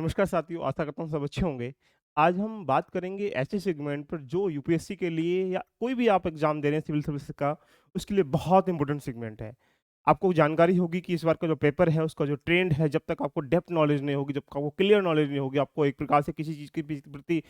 नमस्कार साथियों, आशा करता हूँ सब अच्छे होंगे। आज हम बात करेंगे ऐसे सेगमेंट पर जो यूपीएससी के लिए या कोई भी आप एग्ज़ाम दे रहे हैं सिविल सर्विस का, उसके लिए बहुत इम्पोर्टेंट सेगमेंट है। आपको जानकारी होगी कि इस बार का जो पेपर है, उसका जो ट्रेंड है, जब तक आपको डेप्थ नॉलेज नहीं होगी, जब तक आपको क्लियर नॉलेज नहीं होगी, आपको एक प्रकार से किसी चीज़ के प्रति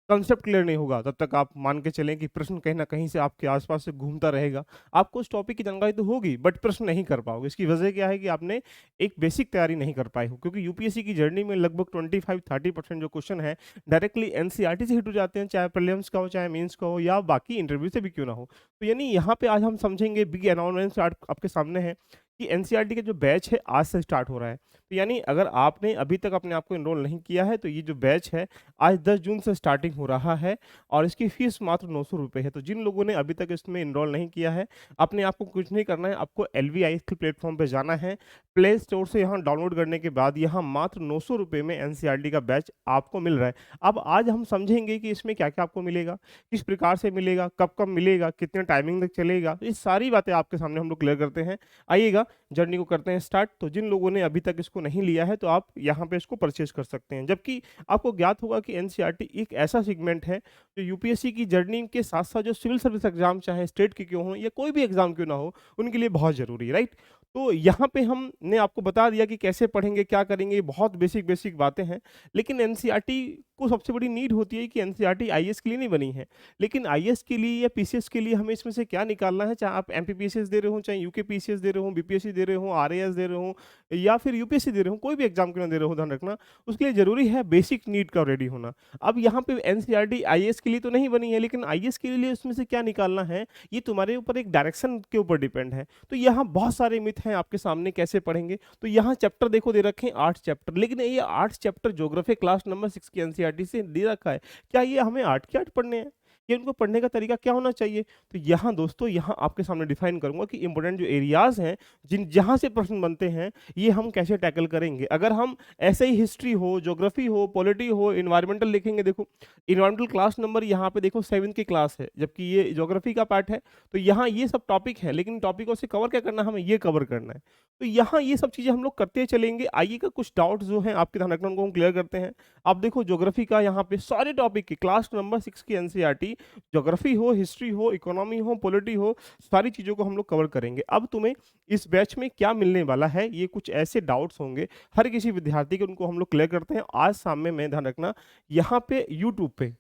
कांसेप्ट क्लियर नहीं होगा, तब तक आप मान के चलें कि प्रश्न कहीं न कहीं से आपके आस-पास से घूमता रहेगा। आपको उस टॉपिक की जानकारी तो होगी, बट प्रश्न नहीं कर पाओगे। इसकी वजह क्या है कि आपने एक बेसिक तैयारी नहीं कर पाए हो, क्योंकि यूपीएससी की जर्नी में लगभग 25-30% जो क्वेश्चन है, डायरेक्टली एनसीईआरटी से हिट हो जाते हैं, चाहे प्रीलिम्स का हो, चाहे मेंस का हो या बाकी इंटरव्यू से भी क्यों ना हो। तो यानी यहाँ पे आज हम समझेंगे, बिग अनाउंसमेंट आपके सामने है कि एनसीईआरटी का जो बैच है आज से स्टार्ट हो रहा है। तो यानी अगर आपने अभी तक अपने आप को एनरोल नहीं किया है, तो ये जो बैच है आज 10 जून से स्टार्टिंग हो रहा है और इसकी फीस मात्र ₹900 है। तो जिन लोगों ने अभी तक इसमें एनरोल नहीं किया है, अपने आप को कुछ नहीं करना है, आपको एलवीआईएस के प्लेटफ़ॉर्म पे जाना है। प्ले स्टोर से यहाँ डाउनलोड करने के बाद यहाँ मात्र ₹900 में एनसीईआरटी का बैच आपको मिल रहा है। अब आज हम समझेंगे कि इसमें क्या-क्या आपको मिलेगा, किस प्रकार से मिलेगा, कब-कब मिलेगा, कितने टाइमिंग तक चलेगा, तो ये सारी बातें आपके सामने हम लोग क्लियर करते हैं। आइएगा, जर्नी को करते हैं स्टार्ट। तो जिन लोगों ने अभी तक इसको नहीं लिया है, तो आप यहाँ पे इसको परचेज़ कर सकते हैं। जबकि आपको ज्ञात होगा कि एनसीईआरटी एक ऐसा सेगमेंट है, जो यूपीएससी की जर्नी के साथ-साथ जो सिविल सर्विस एग्ज़ाम चाहे स्टेट के क्यों हों या कोई भी एग्ज़ाम क्यों ना हो, उनके लिए बहुत ज़रूरी है, राइट? तो यहाँ पे हमने आपको बता दिया कि कैसे पढ़ेंगे, क्या करेंगे, ये बहुत बेसिक-बेसिक बातें हैं। लेकिन एनसीईआरटी को सबसे बड़ी नीड होती है कि एनसीईआरटी आईएएस के लिए नहीं बनी है। लेकिन आईएएस के लिए या पीसीएस के लिए हमें इसमें से क्या निकालना है, चाहे आप एमपीपीएसएस दे रहे हो, चाहे यूकेपीसीएस दे रहे हो, बीपीएससी दे रहे हो, आरएएस दे रहे हो या फिर यूपीएससी दे रहे हो, कोई भी एग्ज़ाम क्यों ना दे रहे हो, ध्यान रखना, उसके लिए ज़रूरी है बेसिक नीड का रेडी होना। अब यहाँ पे एनसीईआरटी आईएएस के लिए तो नहीं बनी है, लेकिन आईएएस के लिए उसमें से क्या निकालना है, ये तुम्हारे ऊपर एक डायरेक्शन के ऊपर डिपेंड है। तो यहाँ बहुत सारे मिथ हैं आपके सामने, कैसे पढ़ेंगे? तो यहाँ चैप्टर देखो दे रखे हैं 8 चैप्टर, लेकिन ये 8 चैप्टर ज्योग्राफी क्लास नंबर 6 की एनसीईआरटी से दे रखा है। क्या ये हमें 8 के 8 पढ़ने हैं? ये उनको पढ़ने का तरीका क्या होना चाहिए? तो यहाँ दोस्तों, यहाँ आपके सामने डिफाइन करूँगा कि इम्पोर्टेंट जो एरियाज़ हैं, जिन जहाँ से प्रश्न बनते हैं, ये हम कैसे टैकल करेंगे। अगर हम ऐसे ही हिस्ट्री हो, ज्योग्राफी हो, पॉलिटी हो, एनवायरमेंटल लिखेंगे, देखो एनवायरमेंटल क्लास नंबर यहाँ पे देखो 7 की क्लास है, जबकि ये ज्योग्राफी का पार्ट है। तो यहाँ ये सब टॉपिक है, लेकिन टॉपिकों से कवर क्या करना है, हमें ये कवर करना है। तो यहाँ ये सब चीज़ें हम लोग करते चलेंगे। आइएगा, कुछ डाउट्स जो हैं आपके ध्यान रखना, उनको हम क्लियर करते हैं। आप देखो ज्योग्राफी का यहाँ पे सारे टॉपिक की क्लास नंबर 6 की एनसीईआरटी, ज्योग्राफी हो, हिस्ट्री हो, इकोनॉमी हो, पॉलिटी हो, सारी चीज़ों को हम लोग कवर करेंगे। अब तुम्हें इस बैच में क्या मिलने वाला है, ये कुछ ऐसे डाउट्स होंगे हर किसी विद्यार्थी के, उनको हम लोग क्लियर करते हैं। आज शाम में ध्यान रखना, यहाँ पे यूट्यूब पे,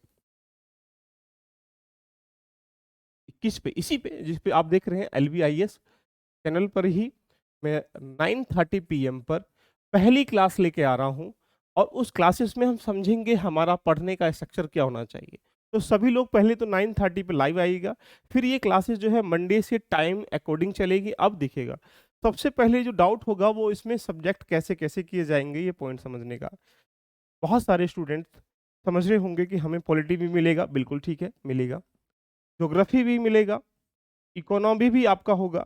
किस पे? इसी पे जिस पे आप देख रहे हैं एलवीआईएस चैनल पर ही मैं 9:30 पीएम पर पहली क्लास लेके आ रहा हूँ और उस क्लासेस में हम समझेंगे हमारा पढ़ने का स्ट्रक्चर क्या होना चाहिए। तो सभी लोग पहले तो 9:30 पे लाइव आइएगा, फिर ये क्लासेस जो है मंडे से टाइम अकॉर्डिंग चलेगी। अब देखिएगा, सबसे पहले जो डाउट होगा वो इसमें सब्जेक्ट कैसे-कैसे किए जाएँगे, ये पॉइंट समझने का। बहुत सारे स्टूडेंट्स समझ रहे होंगे कि हमें पॉलिटी भी मिलेगा, बिल्कुल ठीक है, मिलेगा। ज्योग्राफी भी मिलेगा, इकोनॉमी भी आपका होगा,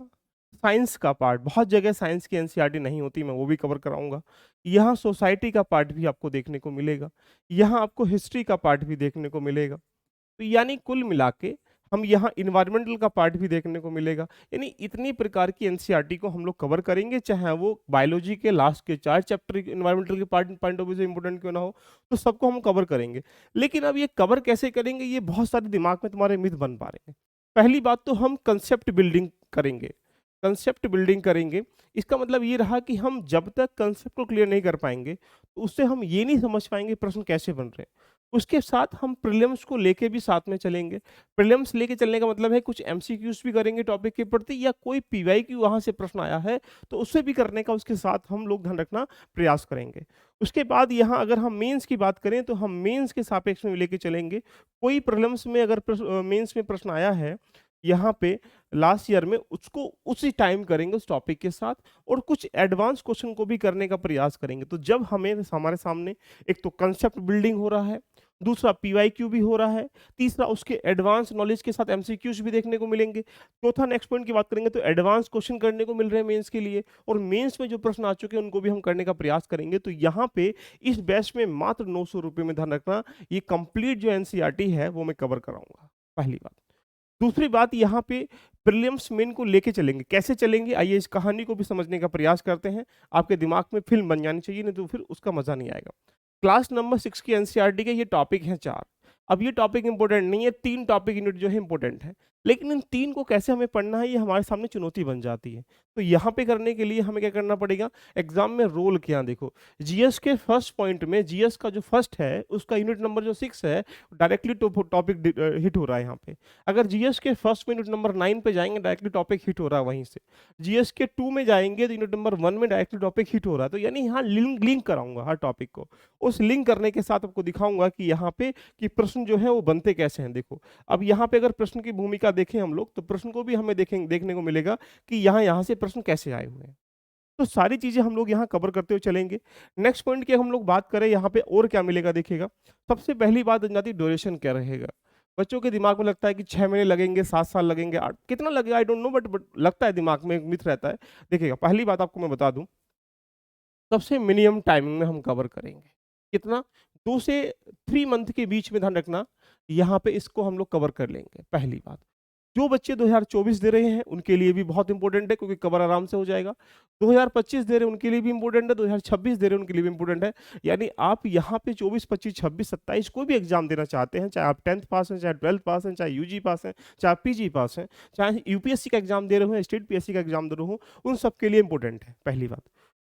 साइंस का पार्ट, बहुत जगह साइंस की एनसीईआरटी नहीं होती, मैं वो भी कवर कराऊँगा। यहाँ सोसाइटी का पार्ट भी आपको देखने को मिलेगा, यहाँ आपको हिस्ट्री का पार्ट भी देखने को मिलेगा। तो यानी कुल मिला के हम यहाँ एनवायरमेंटल का पार्ट भी देखने को मिलेगा। यानी इतनी प्रकार की एनसीईआरटी को हम लोग कवर करेंगे, चाहे वो बायोलॉजी के लास्ट के 4 चैप्टर एनवायरमेंटल के पार्ट पॉइंट ऑफ व्यू से इंपॉर्टेंट क्यों ना हो, तो सबको हम कवर करेंगे। लेकिन अब ये कवर कैसे करेंगे, ये बहुत सारे दिमाग में तुम्हारे मिथ बन पा रहे हैं। पहली बात तो हम कंसेप्ट बिल्डिंग करेंगे। कंसेप्ट बिल्डिंग करेंगे, इसका मतलब ये रहा कि हम जब तक कंसेप्ट को क्लियर नहीं कर पाएँगे, तो उससे हम ये नहीं समझ पाएँगे प्रश्न कैसे बन रहे हैं। उसके साथ हम प्रीलिम्स को लेके भी साथ में चलेंगे। प्रीलिम्स लेके चलने का मतलब है कुछ एमसीक्यूज़ भी करेंगे टॉपिक के प्रति, या कोई पीवाईक्यू वहाँ से प्रश्न आया है, तो उससे भी करने का उसके साथ हम लोग ध्यान रखना प्रयास करेंगे। उसके बाद यहाँ अगर हम मेंस की बात करें, तो हम मेंस के सापेक्ष में लेके चलेंगे। कोई प्रीलिम्स में अगर मेंस में प्रश्न आया है, यहाँ पे लास्ट ईयर में, उसको उसी टाइम करेंगे उस टॉपिक के साथ, और कुछ एडवांस क्वेश्चन को भी करने का प्रयास करेंगे। तो जब हमें हमारे सामने एक तो कंसेप्ट बिल्डिंग हो रहा है, दूसरा पीवाईक्यू भी हो रहा है, तीसरा उसके एडवांस नॉलेज के साथ एमसीक्यूज भी देखने को मिलेंगे, चौथा नेक्स्ट पॉइंट की बात करेंगे तो एडवांस क्वेश्चन करने को मिल रहे हैं मेंस के लिए, और मेंस में जो प्रश्न आ चुके हैं उनको भी हम करने का प्रयास करेंगे। तो यहाँ पे इस बैच में मात्र ₹900 में, ध्यान रखना, ये कंप्लीट जो एनसीईआरटी है वो मैं कवर कराऊंगा, पहली बात। दूसरी बात, यहाँ पे प्रीलिम्स मेन को लेके चलेंगे। कैसे चलेंगे, आइए इस कहानी को भी समझने का प्रयास करते हैं। आपके दिमाग में फ़िल्म बन जानी चाहिए, नहीं तो फिर उसका मज़ा नहीं आएगा। क्लास नंबर 6 की एनसीईआरटी के ये टॉपिक हैं 4। अब ये टॉपिक इंपॉर्टेंट नहीं है, 3 टॉपिक यूनिट जो है इंपॉर्टेंट है। लेकिन इन 3 को कैसे हमें पढ़ना है, ये हमारे सामने चुनौती बन जाती है। तो यहाँ पे करने के लिए हमें क्या करना पड़ेगा, एग्जाम में रोल क्या देखो, जीएस के फर्स्ट पॉइंट में जीएस का जो फर्स्ट है उसका यूनिट नंबर जो 6 है, डायरेक्टली टॉपिक हिट हो रहा है यहाँ पे। अगर जीएस के फर्स्ट में यूनिट नंबर 9 पे जाएंगे, डायरेक्टली टॉपिक हिट हो रहा है वहीं से। जीएस के 2 में जाएंगे तो यूनिट नंबर 1 में डायरेक्टली टॉपिक हिट हो रहा है। तो यानी यहाँ लिंक कराऊंगा हर टॉपिक को। उस लिंक करने के साथ आपको दिखाऊंगा कि यहाँ पे कि प्रश्न जो है वो बनते कैसे हैं। देखो अब यहाँ पे अगर प्रश्न की भूमिका देखें हम लोग, तो प्रश्न को भी हमें देखने को मिलेगा कि यहाँ यहाँ से प्रश्न कैसे आए हुए हैं। तो सारी चीजें हम लोग यहाँ कवर करते हुए चलेंगे। नेक्स्ट पॉइंट की हम लोग बात करें यहाँ पे और क्या मिलेगा देखिएगा। सबसे पहली बात बन जाती है ड्यूरेशन क्या रहेगा। बच्चों के दिमाग में लगता है कि 6 महीने लगेंगे, 7 साल लगेंगे, कितना लगेगा आई डोंट नो, बट लगता है दिमाग में, एक मिथ रहता है। देखिएगा पहली बात आपको मैं बता दूं, सबसे मिनिमम टाइमिंग में हम कवर करेंगे। कितना, 2 से 3 मंथ के बीच में ध्यान रखना, यहाँ पे इसको हम लोग कवर कर लेंगे। पहली बात, जो बच्चे 2024 दे रहे हैं उनके लिए भी बहुत इंपॉर्टेंट है, क्योंकि कवर आराम से हो जाएगा। 2025 दे रहे हैं उनके लिए भी इंपॉर्टेंट है, 2026 दे रहे हैं उनके लिए भी इंपॉर्टेंट है। यानी आप यहाँ पे 24, 25, 26, 27 कोई भी एग्जाम देना चाहते हैं, चाहे आप 10th पास हैं, चाहे 12th पास हैं, चाहे यूजी पास हैं, चाहे पीजी पास हैं, चाहे यूपीएससी का एग्जाम दे रहे हो, स्टेट पीएससी का एग्जाम दे रहे हो, उन सबके लिए इंपॉर्टेंट है। पहली बात।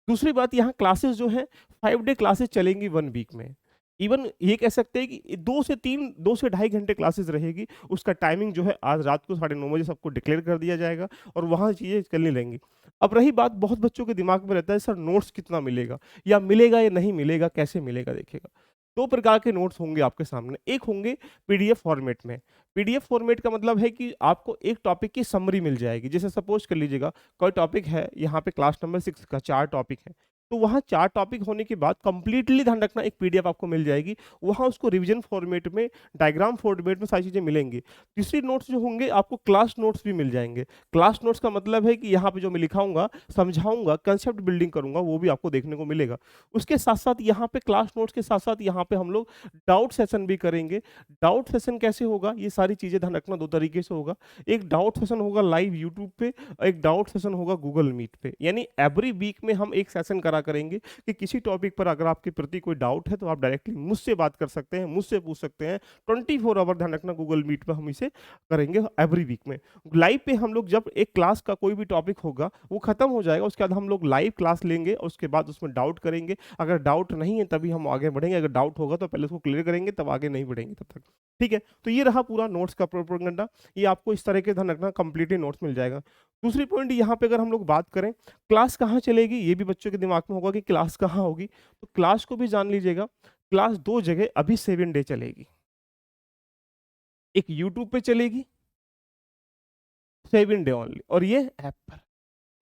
दूसरी बात, यहाँ क्लासेस जो है 5 डे क्लासेस चलेंगी 1 वीक में। इवन ये कह सकते हैं कि 2 से 2.5 घंटे क्लासेस रहेगी। उसका टाइमिंग जो है आज रात को 9:30 बजे सबको डिक्लेयर कर दिया जाएगा और वहाँ चीज़ें चलने लगेंगी। अब रही बात, बहुत बच्चों के दिमाग में रहता है सर नोट्स कितना मिलेगा, या मिलेगा या नहीं मिलेगा, कैसे मिलेगा। देखिएगा 2 प्रकार के नोट्स होंगे आपके सामने। एक होंगे पीडीएफ फॉर्मेट में। पीडीएफ फॉर्मेट का मतलब है कि आपको एक टॉपिक की समरी मिल जाएगी। जैसे सपोज कर लीजिएगा कोई टॉपिक है, यहाँ पे क्लास नंबर 6 का 4 टॉपिक है, तो वहाँ 4 टॉपिक होने के बाद कंप्लीटली ध्यान रखना एक पीडीएफ आपको मिल जाएगी। वहाँ उसको रिवीजन फॉर्मेट में, डायग्राम फॉर्मेट में सारी चीज़ें मिलेंगी। तीसरी नोट्स जो होंगे आपको क्लास नोट्स भी मिल जाएंगे। क्लास नोट्स का मतलब है कि यहाँ पे जो मैं लिखाऊंगा, समझाऊंगा, कंसेप्ट बिल्डिंग करूंगा, वो भी आपको देखने को मिलेगा। उसके साथ साथ यहाँ पे क्लास नोट्स के साथ साथ यहाँ पे हम लोग डाउट सेशन भी करेंगे। डाउट सेशन कैसे होगा, ये सारी चीज़ें ध्यान रखना, 2 तरीके से होगा। एक डाउट सेशन होगा लाइव यूट्यूब पे, एक डाउट सेशन होगा गूगल मीट पे। यानी एवरी वीक में हम एक सेशन करा करेंगे कि किसी टॉपिक पर अगर आपके प्रति कोई डाउट है तो आप डायरेक्टली मुझसे बात कर सकते हैं, मुझसे पूछ सकते हैं। 24 आवर ध्यान रखना गूगल मीट पे हम इसे करेंगे एवरी वीक में। लाइव पे हम लोग जब एक क्लास का कोई भी टॉपिक होगा वो खत्म हो जाएगा, उसके बाद हम लोग लाइव क्लास लेंगे और उसके बाद उसमें डाउट करेंगे। अगर डाउट नहीं है तभी हम आगे बढ़ेंगे, अगर डाउट होगा तो पहले उसको क्लियर करेंगे, तब आगे नहीं बढ़ेंगे तब तक। ठीक है, तो ये रहा पूरा नोट्स का प्रोपेगेंडा। ये आपको इस तरह के ध्यान रखना, कंप्लीटली नोट्स मिल जाएगा। दूसरी पॉइंट यहाँ पे अगर हम लोग बात करें, क्लास कहाँ चलेगी, ये भी बच्चों के दिमाग में होगा कि क्लास कहाँ होगी। तो क्लास को भी जान लीजिएगा, क्लास 2 जगह अभी 7 डे चलेगी। एक यूट्यूब पे चलेगी 7 डे ओनली, और ये ऐप पर।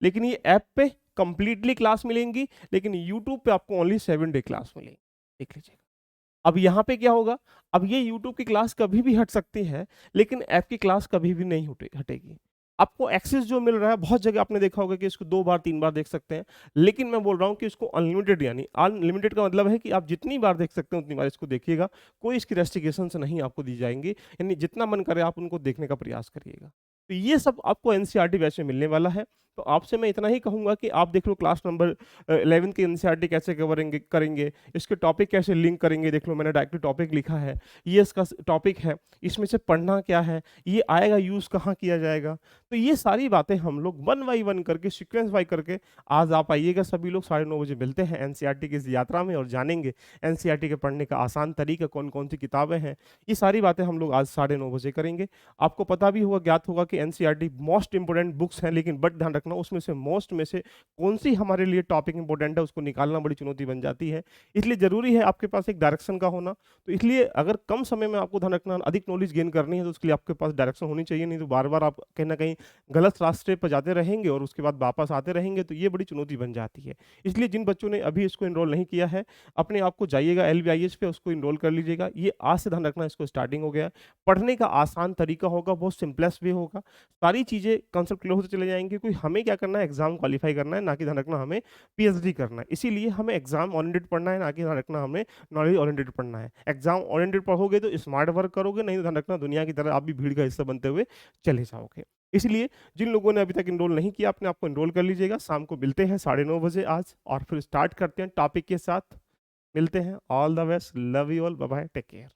लेकिन ये ऐप पे कंप्लीटली क्लास मिलेंगी, लेकिन यूट्यूब पे आपको ओनली 7 डे क्लास मिलेगी। देख लीजिएगा। अब यहाँ पे क्या होगा, अब ये यूट्यूब की क्लास कभी भी हट सकती है, लेकिन ऐप की क्लास कभी भी नहीं हटेगी। आपको एक्सेस जो मिल रहा है, बहुत जगह आपने देखा होगा कि इसको 2 बार 3 बार देख सकते हैं, लेकिन मैं बोल रहा हूँ कि इसको अनलिमिटेड, यानी अनलिमिटेड का मतलब है कि आप जितनी बार देख सकते हैं उतनी बार इसको देखिएगा। कोई इसकी रेस्ट्रिक्शंस नहीं आपको दी जाएंगी, यानी जितना मन करे आप उनको देखने का प्रयास करिएगा। तो ये सब आपको एनसीईआरटी बैच में मिलने वाला है। तो आपसे मैं इतना ही कहूंगा कि आप देख लो क्लास नंबर 11 की एनसीईआरटी कैसे कवरेंगे करेंगे, इसके टॉपिक कैसे लिंक करेंगे। देख लो मैंने डायरेक्टली टॉपिक लिखा है, ये इसका टॉपिक है, इसमें से पढ़ना क्या है, ये आएगा यूज़ कहाँ किया जाएगा। तो ये सारी बातें हम लोग 1 बाई 1 करके, सीक्वेंस वाई करके, आज आप आइएगा सभी लोग, 9:30 बजे मिलते हैं एनसीईआरटी की इस यात्रा में और जानेंगे एनसीईआरटी के पढ़ने का आसान तरीका, कौन कौन सी किताबें हैं। ये सारी बातें हम लोग आज 9:30 बजे करेंगे। आपको पता भी होगा, ज्ञात होगा कि एनसीईआरटी मोस्ट इंपोर्टेंट बुक्स हैं, लेकिन बट ध्यान रखना उसमें से मोस्ट में से कौन सी हमारे लिए टॉपिक इंपॉर्टेंट है उसको निकालना बड़ी चुनौती बन जाती है। इसलिए जरूरी है आपके पास एक डायरेक्शन का होना। तो इसलिए अगर कम समय में आपको ध्यान रखना, अधिक नॉलेज गेन करनी है, तो उसके लिए आपके पास डायरेक्शन होनी चाहिए। नहीं तो बार बार आप कहीं ना कहीं गलत रास्ते पर जाते रहेंगे और उसके बाद वापस आते रहेंगे, तो ये बड़ी चुनौती बन जाती है। इसलिए जिन बच्चों ने अभी इसको इनरोल नहीं किया है, अपने आप को जाइएगा LBIH पे, उसको इनरोल कर लीजिएगा। ये आज से ध्यान रखना, इसको स्टार्टिंग हो गया। पढ़ने का आसान तरीका होगा, बहुत सिंपलेस्ट वे होगा, सारी चीज़ें कंसेप्ट क्लियर होते चले जाएंगे। कोई हमें क्या करना है, एग्जाम क्वालिफाई करना है, ना कि ध्यान रखना हमें PhD करना है। इसीलिए हमें एग्जाम ओरिएंटेड पढ़ना है, ना कि ध्यान रखना हमें नॉलेज ओरिएंटेड पढ़ना है। एग्जाम ओरिएंटेड पढ़ोगे तो स्मार्ट वर्क करोगे, नहीं तो ध्यान रखना दुनिया की तरह आप भी भीड़ का हिस्सा बनते हुए चले जाओगे। इसलिए जिन लोगों ने अभी तक इनरोल नहीं किया, अपने आप को इनरोल कर लीजिएगा। शाम को मिलते हैं 9:30 बजे आज, और फिर स्टार्ट करते हैं टॉपिक के साथ। मिलते हैं, all the best, love you all, bye bye, take care.